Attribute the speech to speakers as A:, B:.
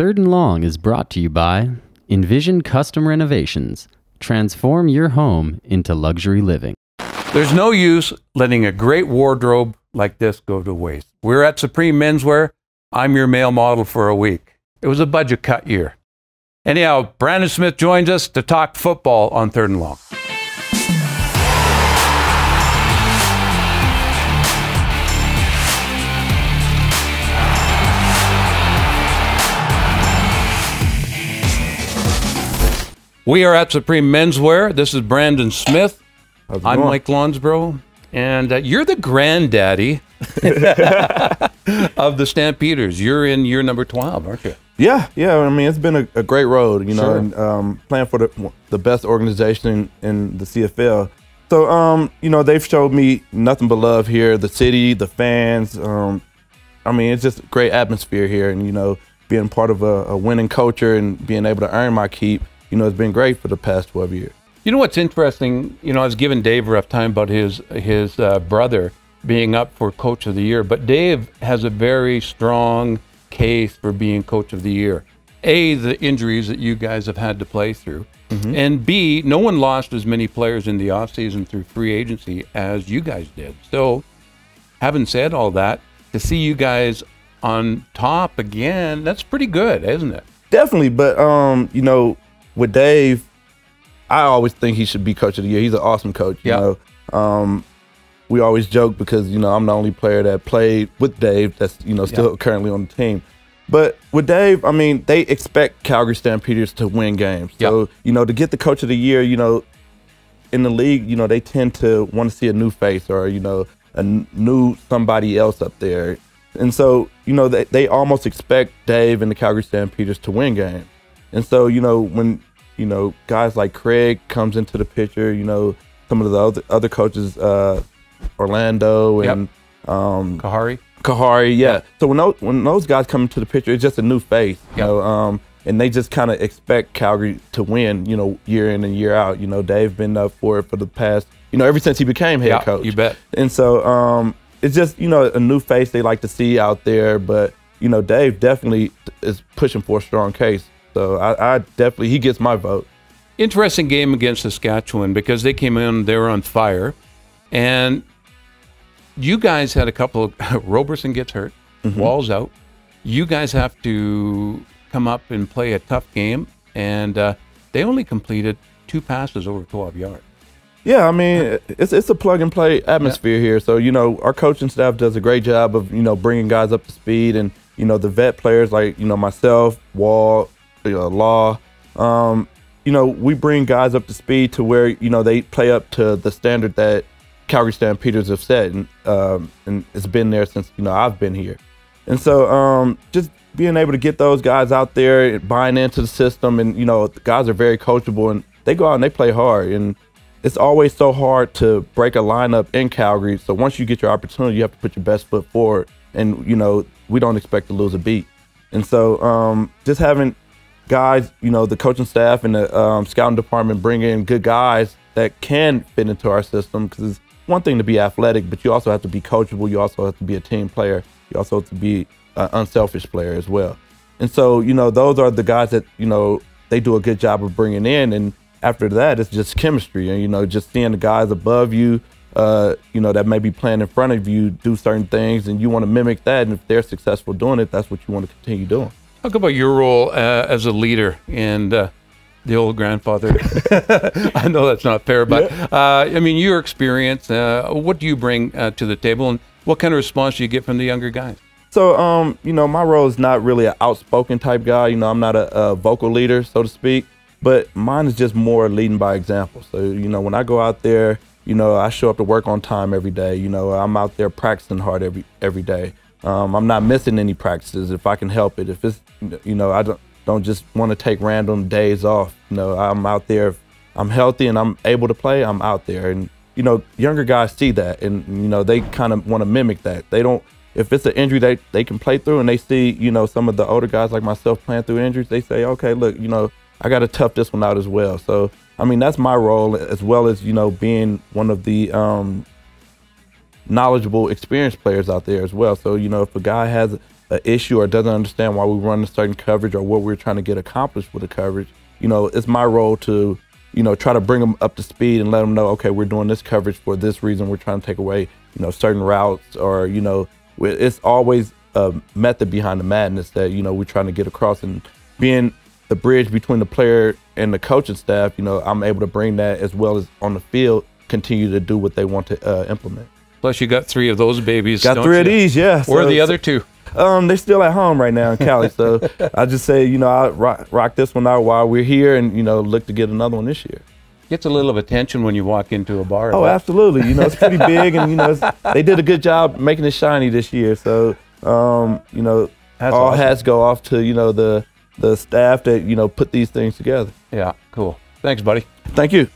A: Third and Long is brought to you by Envision Custom Renovations. Transform your home into luxury living.
B: There's no use letting a great wardrobe like this go to waste. We're at Supreme Menswear. I'm your male model for a week. It was a budget cut year. Anyhow, Brandon Smith joins us to talk football on Third and Long. We are at Supreme Menswear. This is Brandon Smith. I'm Mike Lownsbrough, and you're the granddaddy of the Stampeders. You're in year number 12, aren't you?
C: Yeah. I mean, it's been a great road, you know,
B: Sure.
C: and playing for the best organization in the CFL. So, you know, they've showed me nothing but love here. The city, the fans. I mean, it's just a great atmosphere here, and you know, being part of a winning culture and being able to earn my keep. You know, it's been great for the past 12 years.
B: You know what's interesting? You know, I was giving Dave a rough time about his brother being up for Coach of the Year, but Dave has a very strong case for being Coach of the Year. A, the injuries that you guys have had to play through, and B, no one lost as many players in the offseason through free agency as you guys did. So, having said all that, to see you guys on top again, that's pretty good, isn't it?
C: Definitely, but you know, with Dave, I always think he should be Coach of the Year. He's an awesome coach. You know, we always joke because you know I'm the only player that played with Dave that's you know still currently on the team. But with Dave, I mean, they expect Calgary Stampeders to win games. So you know, to get the Coach of the Year, you know, in the league, you know, they tend to want to see a new face or you know a new somebody else up there. And so you know they almost expect Dave and the Calgary Stampeders to win games. And so, you know, when, you know, guys like Craig comes into the picture, you know, some of the other coaches, Orlando and Kahari, yeah. So when those guys come into the picture, it's just a new face, you know, and they just kind of expect Calgary to win, you know, year in and year out. You know, Dave been up for it for the past, you know, ever since he became head coach.
B: You bet.
C: And so it's just, you know, a new face they like to see out there. But, you know, Dave definitely is pushing for a strong case. So I definitely, he gets my vote.
B: Interesting game against Saskatchewan because they came in, they were on fire. And you guys had a couple of, Roberson gets hurt, Wall's out. You guys have to come up and play a tough game. And they only completed 2 passes over 12 yards.
C: Yeah, I mean, it's a plug and play atmosphere here. So, you know, our coaching staff does a great job of, you know, bringing guys up to speed. And, you know, the vet players like, you know, myself, Wall, Law, you know, we bring guys up to speed to where, you know, they play up to the standard that Calgary Stampeders have set, and it's been there since, you know, I've been here. And so just being able to get those guys out there, buying into the system, and, you know, the guys are very coachable, and they go out and they play hard. And it's always so hard to break a lineup in Calgary. So once you get your opportunity, you have to put your best foot forward. And, you know, we don't expect to lose a beat. And so just having guys, you know, the coaching staff and the scouting department bring in good guys that can fit into our system, because it's one thing to be athletic, but you also have to be coachable. You also have to be a team player. You also have to be an unselfish player as well. And so, you know, those are the guys that, you know, they do a good job of bringing in. And after that, it's just chemistry and, you know, just seeing the guys above you, you know, that may be playing in front of you do certain things, and you want to mimic that. And if they're successful doing it, that's what you want to continue doing.
B: Talk about your role as a leader and the old grandfather. I know that's not fair, but I mean, your experience, what do you bring to the table, and what kind of response do you get from the younger guys?
C: So, you know, my role is not really an outspoken type guy. You know, I'm not a vocal leader, so to speak, but mine is just more leading by example. So, you know, when I go out there, you know, I show up to work on time every day. You know, I'm out there practicing hard every day. I'm not missing any practices if I can help it. If it's, you know, I don't just want to take random days off. You know, I'm out there. If I'm healthy and I'm able to play, I'm out there. And, you know, younger guys see that, and, you know, they kind of want to mimic that. They don't, if it's an injury they can play through, and they see, you know, some of the older guys like myself playing through injuries, they say, okay, look, you know, I got to tough this one out as well. So, I mean, that's my role, as well as, you know, being one of the knowledgeable, experienced players out there as well. So, you know, if a guy has an issue or doesn't understand why we run a certain coverage or what we're trying to get accomplished with the coverage, you know, it's my role to, you know, try to bring them up to speed and let them know, okay, we're doing this coverage for this reason. We're trying to take away, you know, certain routes, or, you know, it's always a method behind the madness that, you know, we're trying to get across. And being the bridge between the player and the coaching staff, you know, I'm able to bring that, as well as on the field, continue to do what they want to implement.
B: Plus, you got 3 of those babies.
C: Got 3 of these, yeah.
B: Where are the other 2?
C: They're still at home right now in Cali. So I just say, you know, I rock this one out while we're here, and, you know, look to get another one this year.
B: Gets a little of attention when you walk into a bar.
C: Oh, absolutely. You know, it's pretty big, and, you know, they did a good job making it shiny this year. So, you know,
B: that's
C: all
B: awesome.
C: hats go off to, you know, the staff that, you know, put these things together.
B: Yeah, cool. Thanks, buddy.
C: Thank you.